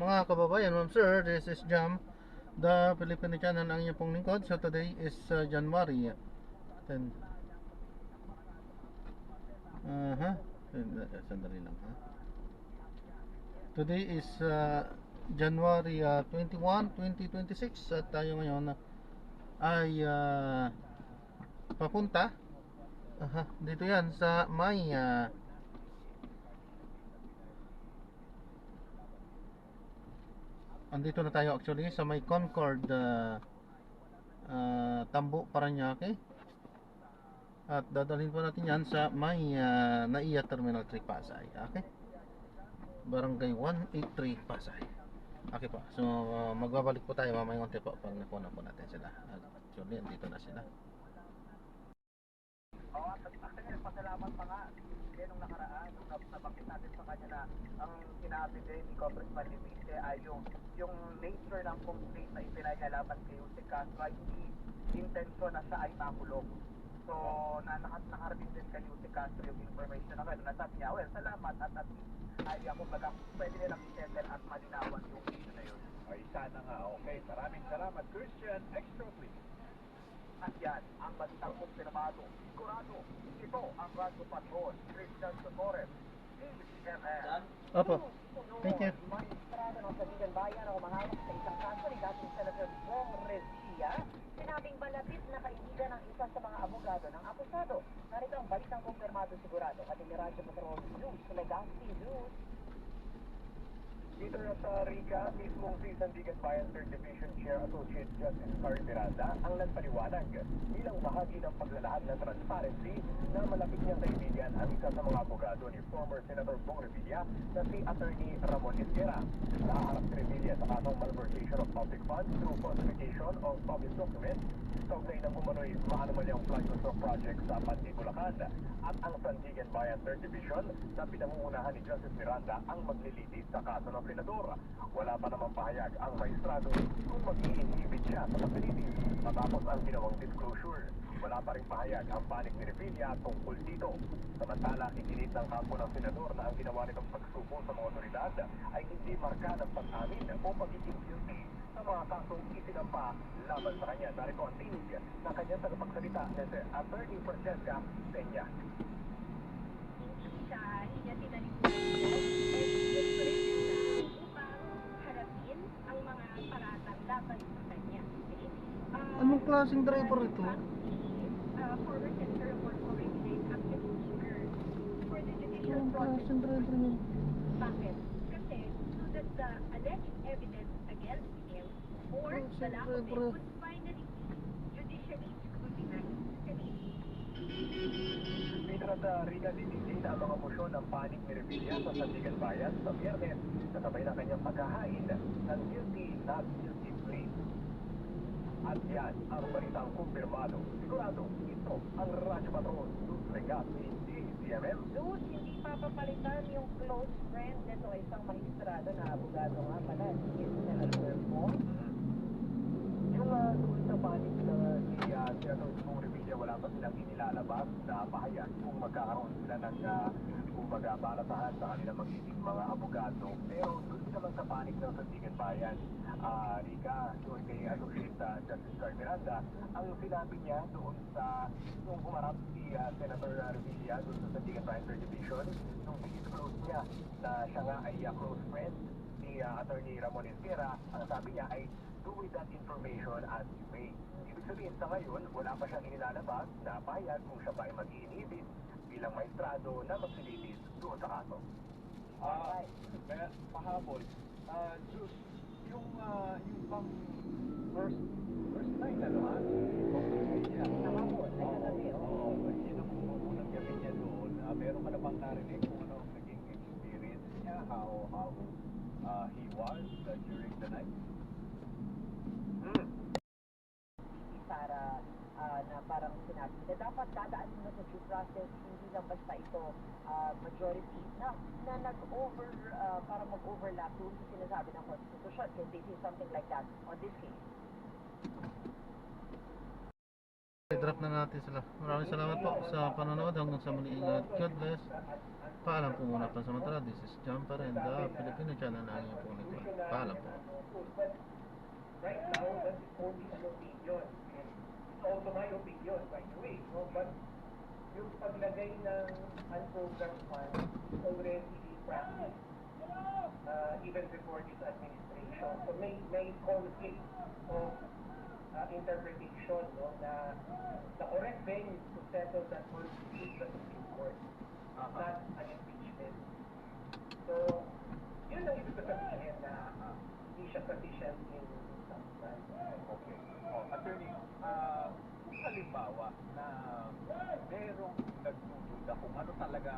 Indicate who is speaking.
Speaker 1: mga kababayan, ma'am sir, this is Jam, the Filipino channel ang inyong pong lingkod. So today is January 10. Sandali lang ha. Today is January 21, 2026 at tayo ngayon ay papunta dito yan sa may andito na tayo actually sa may Concord Tambo, Paranaque. At dadalhin po natin yan sa may NAIA Terminal 3 Pasay. Okay? Barangay 183 Pasay. Okay po. So magbabalik po tayo mamaya konti po pag nakuha po natin sila. Actually andito na sila.
Speaker 2: Actually, pasalamat pa nga kaya nung nakaraan, nung nabanggit natin sa kanya na ang sinabi din ni Congressman Limite ay yung nature ng complaint na ipinagalaban kay Jose Castro ay hindi intensyon na siya ay makulong. So, nakarating din kay Jose Castro yung information na kaya nasabi niya, well, salamat at ay ako baga pwede nilang i-settle at malinawan yung issue na yun.
Speaker 3: Ay, sana nga. Okay, maraming salamat, Christian. Extra please.
Speaker 2: At yan, ang balitang kumpirmado. Sigurado, ito ang Radyo Patrol, Christian Sotores, CMN.
Speaker 1: Opo. Thank you.
Speaker 4: Maestrado ng Sandigan Bayan ang umahawak sa isang kaso ni dating Senator Bong Revilla, sinabing malapit na kaibigan ng isa sa mga abogado ng akusado. Narito ang balitang kumpirmado sigurado at ni Radyo Patrol News, Legacy News.
Speaker 3: Dito na sa Rica, mismong si Sandigan Bayan 3rd Division Chair Associate Justice Carl Miranda ang nagpaliwanag bilang bahagi ng paglalahad ng transparency na malapit niyang kaibigan ang isa sa mga abogado ni former Senator Bong Revilla na si Attorney Ramon Isguera. Nakaharap si Revilla sa kasong malversation of public funds through falsification of public documents kaugnay ng umano'y maanumalyang flood control project sa Pandi, Bulacan. At ang Sandigan Bayan 3rd Division na pinangungunahan ni Justice Miranda ang maglilitis sa kaso ng senador. Wala pa namang pahayag ang maestrado kung mag-i-inhibit siya sa paglilitis matapos ang ginawang disclosure. Wala pa rin pahayag ang panig ni Revilla tungkol dito. Samantala, iginit ng kampo ng senador na ang ginawa nitong pagsubo sa mga otoridad ay hindi marka ng pag-amin o pagiging guilty sa mga kasong isinampa laban sa kanya. Narito ang tinig ng kanyang tagapagsalita na si Attorney Francesca Peña.
Speaker 5: Siya niya tinalikuran upang harapin ang mga paratang laban sa kanya.
Speaker 1: Anong klaseng driver ito?
Speaker 5: Former Senator for Foreign Active Speaker for the judicial
Speaker 1: Anong
Speaker 5: process.
Speaker 1: klaseng driver niya?
Speaker 5: Bakit? Kasi so that the alleged evidence against him or the lack of it would finally be judicially scrutinized.
Speaker 3: Pinrat na rinalilitin ang mga motion ng panig ni Revilla sa Sandigan Bayan sa Biyernes kasabay ng kanyang paghahain ng guilty not guilty plea. At yan ang balitang kumpirmado. Sigurado, ito ang Radyo Patrol, Luz Legacy, DCMM.
Speaker 4: Luz, hindi papapalitan yung close friend nito isang magistrado na abogado nga pala, si Senator Bong.
Speaker 3: Yung doon sa panig na ni Senator Bong Revilla, wala pa silang inilalabas na pahayag kung magkakaroon sila ng kumbaga balatahan sa kanilang magiging mga abogado. Pero doon naman sa panig ng Sandigan Bayan, Rica, doon kay Associate Justice Carl Miranda, ang sinabi niya doon sa nung humarap si Senator Revilla doon sa Sandigan Bayan 3rd Division, nung i-disclose niya na siya nga ay close friend ni Attorney Ramon Isguera, ang sabi niya ay do with that information as you may. Ibig sabihin sa ngayon, wala pa siyang inilalabas na pahayag kung siya ba ay mag-iinhibit bilang maestrado na magsilitis doon sa kaso. Pahabol, Jus, yung pang first night na naman,
Speaker 4: Nakapon, ay nagabi,
Speaker 3: oo, yun ang unang gabi niya doon. Meron ka na bang narinig kung ano ang naging experience niya, how he was during the night?
Speaker 4: para na parang sinabi na dapat dadaan muna sa due process, hindi lang basta ito majority na nag-over, para mag-overlap doon sa sinasabi ng Constitution. Can they say something like that on this case?
Speaker 1: I-drop na natin sila. Maraming salamat po sa panonood. Hanggang sa muli, ingat. God bless. Paalam po muna pansamantala. This is Jam pa rin, the Filipino channel na inyong pong lingkod. Paalam po.
Speaker 3: But right now, that is only an opinion. And it's also my opinion, by the way. No? But yung paglagay ng unprogrammed funds is already practice even before this administration. So may conflict of interpretation, no, na the correct venue to settle that conflict is the Supreme Court, not an impeachment. So, yun ang ibig sabihin na hindi siya sufficient in substance.
Speaker 2: Okay. Attorney, kung halimbawa na merong nagdududa kung ano talaga